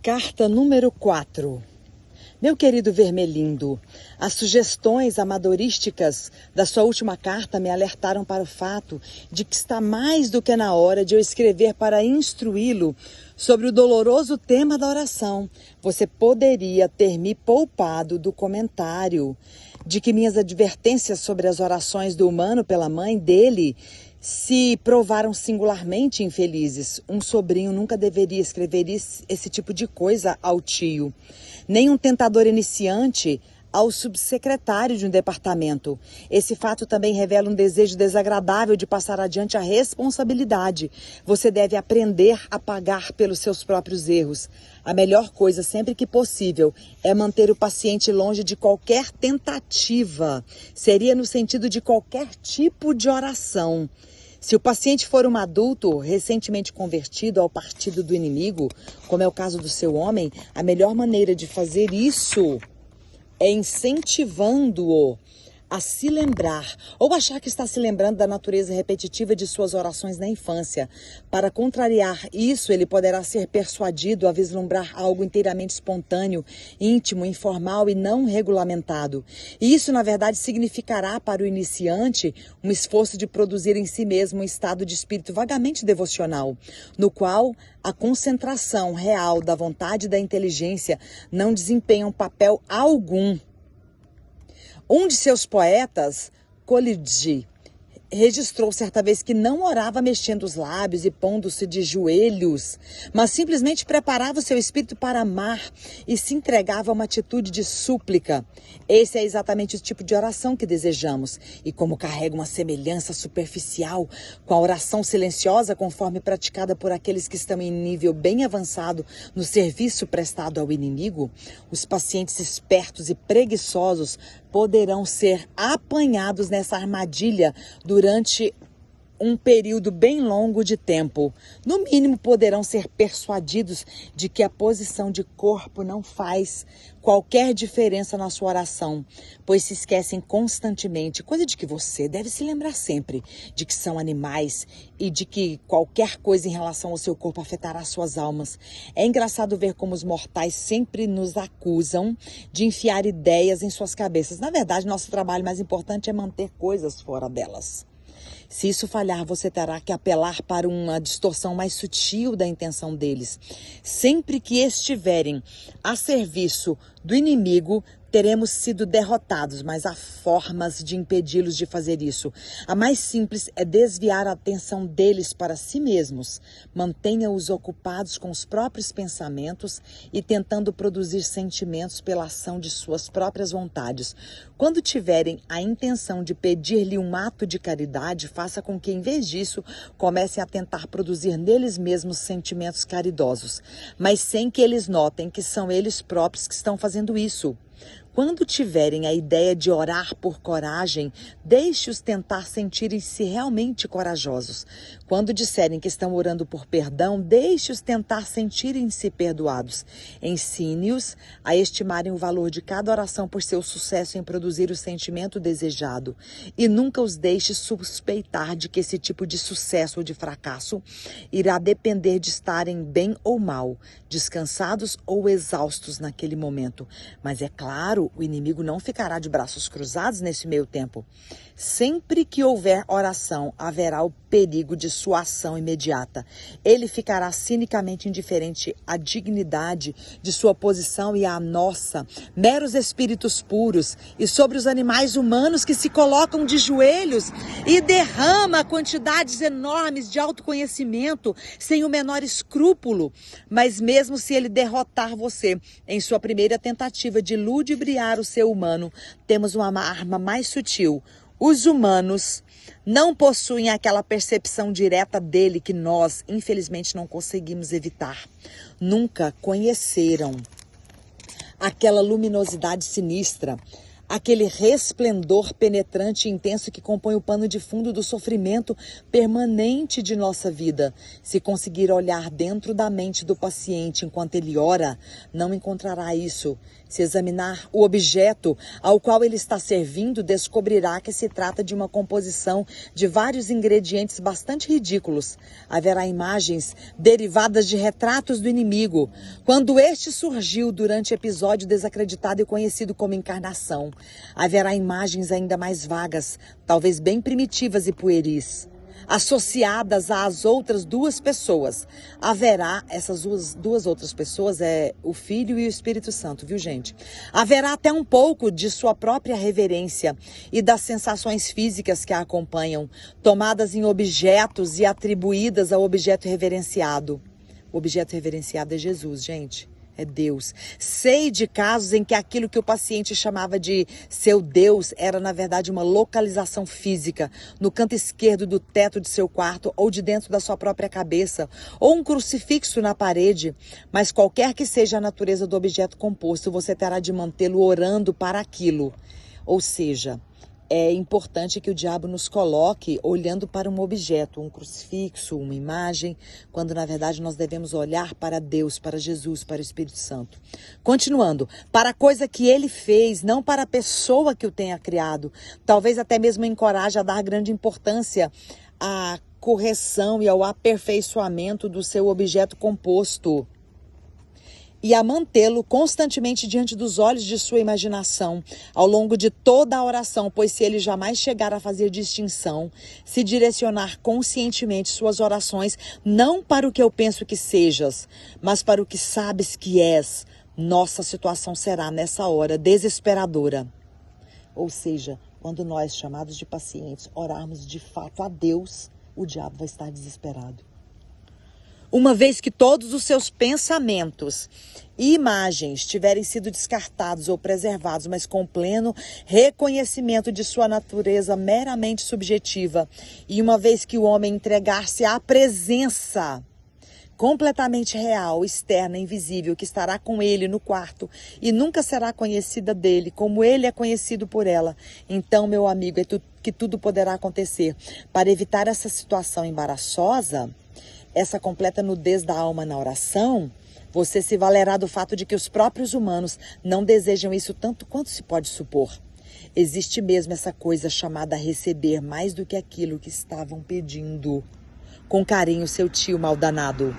Carta número 4. Meu querido Vermelindo, as sugestões amadorísticas da sua última carta me alertaram para o fato de que está mais do que na hora de eu escrever para instruí-lo sobre o doloroso tema da oração. Você poderia ter me poupado do comentário de que minhas advertências sobre as orações do humano pela mãe dele se provaram singularmente infelizes. Um sobrinho nunca deveria escrever esse tipo de coisa ao tio, nem um tentador iniciante ao subsecretário de um departamento. Esse fato também revela um desejo desagradável de passar adiante a responsabilidade. Você deve aprender a pagar pelos seus próprios erros. A melhor coisa, sempre que possível, é manter o paciente longe de qualquer tentativa. Seria no sentido de qualquer tipo de oração. Se o paciente for um adulto recentemente convertido ao partido do inimigo, como é o caso do seu homem, a melhor maneira de fazer isso é incentivando-o a se lembrar ou achar que está se lembrando da natureza repetitiva de suas orações na infância. Para contrariar isso, ele poderá ser persuadido a vislumbrar algo inteiramente espontâneo, íntimo, informal e não regulamentado. E isso, na verdade, significará para o iniciante um esforço de produzir em si mesmo um estado de espírito vagamente devocional, no qual a concentração real da vontade e da inteligência não desempenham papel algum. Um de seus poetas, Coleridge, registrou certa vez que não orava mexendo os lábios e pondo-se de joelhos, mas simplesmente preparava o seu espírito para amar e se entregava a uma atitude de súplica. Esse é exatamente o tipo de oração que desejamos. E como carrega uma semelhança superficial com a oração silenciosa conforme praticada por aqueles que estão em nível bem avançado no serviço prestado ao inimigo, os pacientes espertos e preguiçosos poderão ser apanhados nessa armadilha durante um período bem longo de tempo. No mínimo, poderão ser persuadidos de que a posição de corpo não faz qualquer diferença na sua oração, pois se esquecem constantemente, coisa de que você deve se lembrar sempre, de que são animais e de que qualquer coisa em relação ao seu corpo afetará suas almas. É engraçado ver como os mortais sempre nos acusam de enfiar ideias em suas cabeças. Na verdade, nosso trabalho mais importante é manter coisas fora delas. Se isso falhar, você terá que apelar para uma distorção mais sutil da intenção deles. Sempre que estiverem a serviço do inimigo, teremos sido derrotados, mas há formas de impedi-los de fazer isso. A mais simples é desviar a atenção deles para si mesmos. Mantenha-os ocupados com os próprios pensamentos e tentando produzir sentimentos pela ação de suas próprias vontades. Quando tiverem a intenção de pedir-lhe um ato de caridade, faça com que, em vez disso, comecem a tentar produzir neles mesmos sentimentos caridosos, mas sem que eles notem que são eles próprios que estão fazendo isso. Quando tiverem a ideia de orar por coragem, deixe-os tentar sentirem-se realmente corajosos. Quando disserem que estão orando por perdão, deixe-os tentar sentirem-se perdoados. Ensine-os a estimarem o valor de cada oração por seu sucesso em produzir o sentimento desejado. E nunca os deixe suspeitar de que esse tipo de sucesso ou de fracasso irá depender de estarem bem ou mal, descansados ou exaustos naquele momento. Mas é claro, o inimigo não ficará de braços cruzados nesse meio tempo. Sempre que houver oração, haverá o perigo de sua ação imediata. Ele ficará cinicamente indiferente à dignidade de sua posição e à nossa, meros espíritos puros, e sobre os animais humanos que se colocam de joelhos e derrama quantidades enormes de autoconhecimento sem o menor escrúpulo. Mas mesmo se ele derrotar você em sua primeira tentativa de ludibriar o ser humano, temos uma arma mais sutil. Os humanos não possuem aquela percepção direta dele que nós, infelizmente, não conseguimos evitar. Nunca conheceram aquela luminosidade sinistra, aquele resplendor penetrante e intenso que compõe o pano de fundo do sofrimento permanente de nossa vida. Se conseguir olhar dentro da mente do paciente enquanto ele ora, não encontrará isso. Se examinar o objeto ao qual ele está servindo, descobrirá que se trata de uma composição de vários ingredientes bastante ridículos. Haverá imagens derivadas de retratos do inimigo, quando este surgiu durante episódio desacreditado e conhecido como encarnação. Haverá imagens ainda mais vagas, talvez bem primitivas e pueris, associadas às outras duas pessoas. Haverá, essas duas outras pessoas é o Filho e o Espírito Santo, viu, gente? Haverá até um pouco de sua própria reverência e das sensações físicas que a acompanham, tomadas em objetos e atribuídas ao objeto reverenciado. O objeto reverenciado é Jesus, gente. É Deus. Sei de casos em que aquilo que o paciente chamava de seu Deus era, na verdade, uma localização física no canto esquerdo do teto de seu quarto ou de dentro da sua própria cabeça, ou um crucifixo na parede. Mas qualquer que seja a natureza do objeto composto, você terá de mantê-lo orando para aquilo. Ou seja, é importante que o diabo nos coloque olhando para um objeto, um crucifixo, uma imagem, quando na verdade nós devemos olhar para Deus, para Jesus, para o Espírito Santo. Continuando, para a coisa que ele fez, não para a pessoa que o tenha criado. Talvez até mesmo encoraje a dar grande importância à correção e ao aperfeiçoamento do seu objeto composto, e a mantê-lo constantemente diante dos olhos de sua imaginação, ao longo de toda a oração, pois se ele jamais chegar a fazer distinção, se direcionar conscientemente suas orações, não para o que eu penso que sejas, mas para o que sabes que és, nossa situação será, nessa hora, desesperadora. Ou seja, quando nós, chamados de pacientes, orarmos de fato a Deus, o diabo vai estar desesperado. Uma vez que todos os seus pensamentos e imagens tiverem sido descartados ou preservados, mas com pleno reconhecimento de sua natureza meramente subjetiva, e uma vez que o homem entregar-se à presença completamente real, externa, invisível, que estará com ele no quarto e nunca será conhecida dele, como ele é conhecido por ela, então, meu amigo, que tudo poderá acontecer. Para evitar essa situação embaraçosa, essa completa nudez da alma na oração, você se valerá do fato de que os próprios humanos não desejam isso tanto quanto se pode supor. Existe mesmo essa coisa chamada receber mais do que aquilo que estavam pedindo. Com carinho, seu tio maldanado.